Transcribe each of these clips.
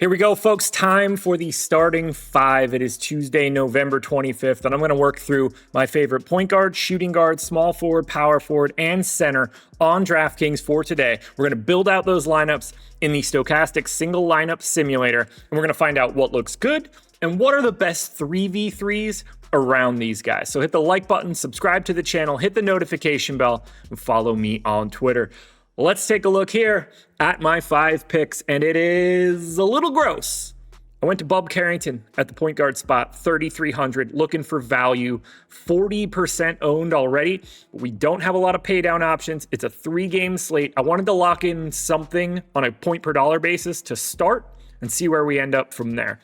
Here we go, folks. Time for the starting five. It is Tuesday, November 25th, and I'm going to work through my favorite point guard, shooting guard, small forward, power forward, and center on DraftKings for today. We're going to build out those lineups in the Stokastic single lineup simulator, and we're going to find out what looks good and what are the best 3v3s around these guys. So hit the like button, subscribe to the channel, hit the notification bell, and follow me on Twitter. Let's take a look here at my 5 picks, and it is a little gross. I went to Bub Carrington at the point guard spot, 3,300, looking for value, 40% owned already. We don't have a lot of pay down options. It's a 3-game slate. I wanted to lock in something on a point per dollar basis to start and see where we end up from there.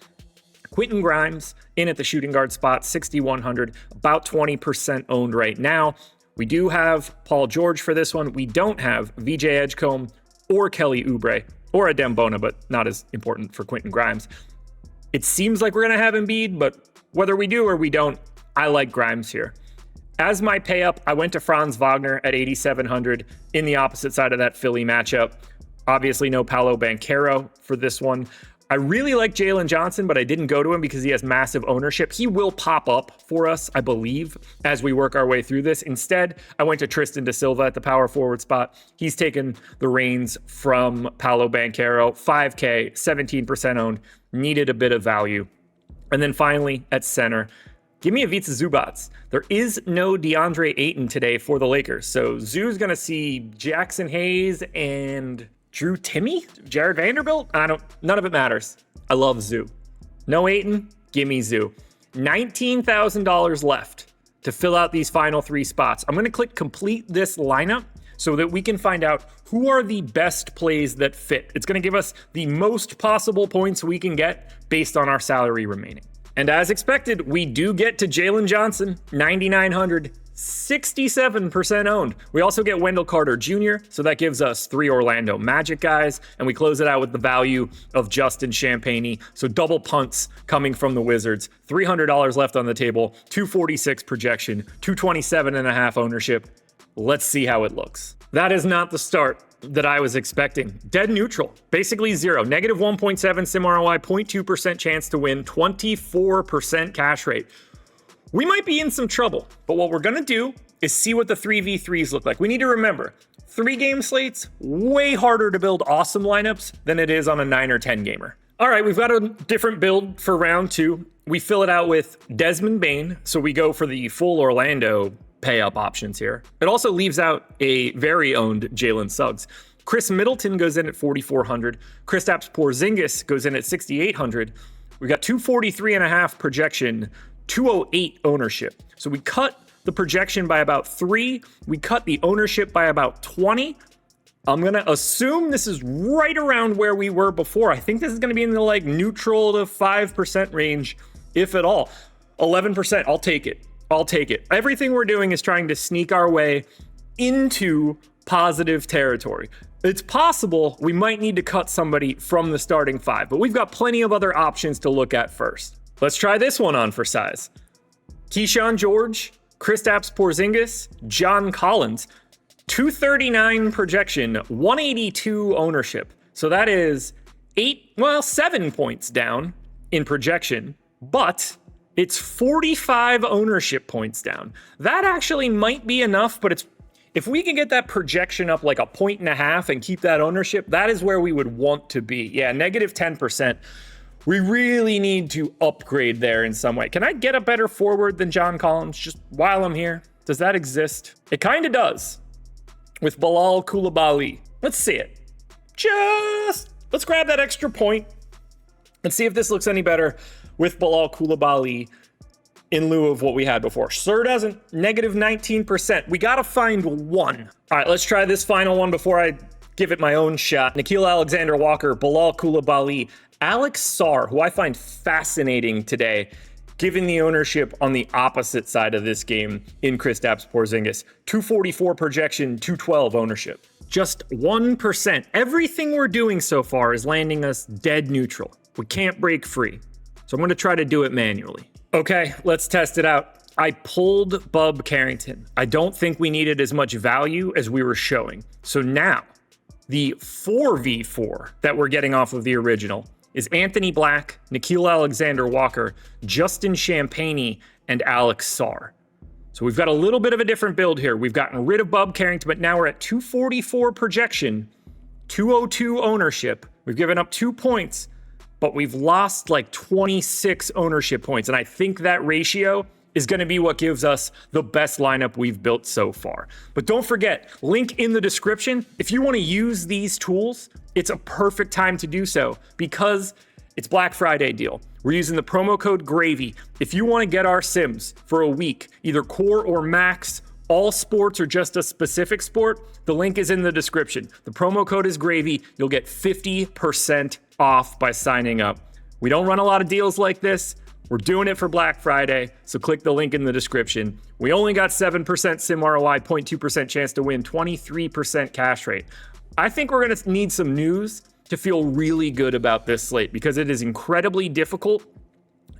Quentin Grimes in at the shooting guard spot, 6,100, about 20% owned right now. We do have Paul George for this one. We don't have VJ Edgecombe or Kelly Oubre or Adem Bona, but not as important for Quentin Grimes. It seems like we're going to have Embiid, but whether we do or we don't, I like Grimes here. As my pay up, I went to Franz Wagner at 8,700 in the opposite side of that Philly matchup. Obviously no Paolo Banchero for this one. I really like Jalen Johnson, but I didn't go to him because he has massive ownership. He will pop up for us, I believe, as we work our way through this. Instead, I went to Tristan da Silva at the power forward spot. He's taken the reins from Paolo Banchero, 5K, 17% owned, needed a bit of value. And then finally, at center, give me Ivica Zubac. There is no DeAndre Ayton today for the Lakers, so Zoo's going to see Jackson Hayes and Drew Timmy? Jared Vanderbilt? None of it matters. I love Zoo. No Ayton, give me Zoo. $19,000 left to fill out these final 3 spots. I'm going to click complete this lineup so that we can find out who are the best plays that fit. It's going to give us the most possible points we can get based on our salary remaining. And as expected, we do get to Jalen Johnson, 9,900. 67% owned. We also get Wendell Carter Jr., so that gives us 3 Orlando Magic guys, and we close it out with the value of Justin Champagnie. So double punts coming from the Wizards. $300 left on the table, 246 projection, 227.5 ownership. Let's see how it looks. That is not the start that I was expecting. Dead neutral, basically zero. Negative 1.7 sim ROI, 0.2% chance to win, 24% cash rate. We might be in some trouble, but what we're going to do is see what the 3v3s look like. We need to remember, 3-game slates, way harder to build awesome lineups than it is on a 9 or 10 gamer. All right, we've got a different build for round 2. We fill it out with Desmond Bane, so we go for the full Orlando pay-up options here. It also leaves out a very owned Jalen Suggs. Chris Middleton goes in at 4,400. Kristaps Porzingis goes in at 6,800. We've got 243.5 projection, 208 ownership. So we cut the projection by about 3. We cut the ownership by about 20. I'm going to assume this is right around where we were before. I think this is going to be in the neutral to 5% range, if at all. 11%, I'll take it. I'll take it. Everything we're doing is trying to sneak our way into positive territory. It's possible we might need to cut somebody from the starting 5, but we've got plenty of other options to look at first. Let's try this one on for size. Keyshawn George, Kristaps Porzingis, John Collins, 239 projection, 182 ownership. So that is 7 points down in projection, but it's 45 ownership points down. That actually might be enough, but if we can get that projection up like 1.5 points and keep that ownership, that is where we would want to be. Yeah, negative 10%. We really need to upgrade there in some way. Can I get a better forward than John Collins just while I'm here? Does that exist? It kind of does with Bilal Coulibaly. Let's see it. Let's grab that extra point and see if this looks any better with Bilal Coulibaly in lieu of what we had before. Sure doesn't. Negative 19%. We got to find one. All right, let's try this final one before I give it my own shot. Nickeil Alexander-Walker, Bilal Coulibaly, Alex Sarr, who I find fascinating today, given the ownership on the opposite side of this game in Kristaps Porzingis. 244 projection, 212 ownership. Just 1%. Everything we're doing so far is landing us dead neutral. We can't break free. So I'm going to try to do it manually. Okay, let's test it out. I pulled Bub Carrington. I don't think we needed as much value as we were showing. So now, the 4v4 that we're getting off of the original is Anthony Black, Nickeil Alexander-Walker, Justin Champagnie, and Alex Sarr. So we've got a little bit of a different build here. We've gotten rid of Bub Carrington, but now we're at 244 projection, 202 ownership. We've given up 2 points, but we've lost like 26 ownership points. And I think that ratio is going to be what gives us the best lineup we've built so far. But don't forget, link in the description. If you want to use these tools, it's a perfect time to do so because it's Black Friday deal. We're using the promo code GRAVY. If you want to get our Sims for a week, either core or max, all sports or just a specific sport, the link is in the description. The promo code is GRAVY. You'll get 50% off by signing up. We don't run a lot of deals like this. We're doing it for Black Friday, so click the link in the description. We only got 7% Sim ROI, 0.2% chance to win, 23% cash rate. I think we're going to need some news to feel really good about this slate because it is incredibly difficult.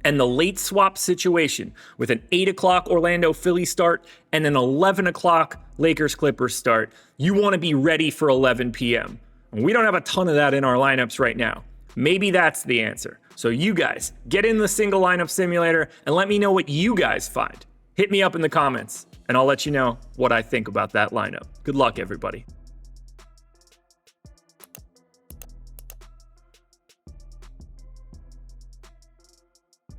And the late swap situation with an 8 o'clock Orlando Philly start and an 11 o'clock Lakers Clippers start, you want to be ready for 11 p.m. And we don't have a ton of that in our lineups right now. Maybe that's the answer. So you guys, get in the single lineup simulator and let me know what you guys find. Hit me up in the comments and I'll let you know what I think about that lineup. Good luck, everybody.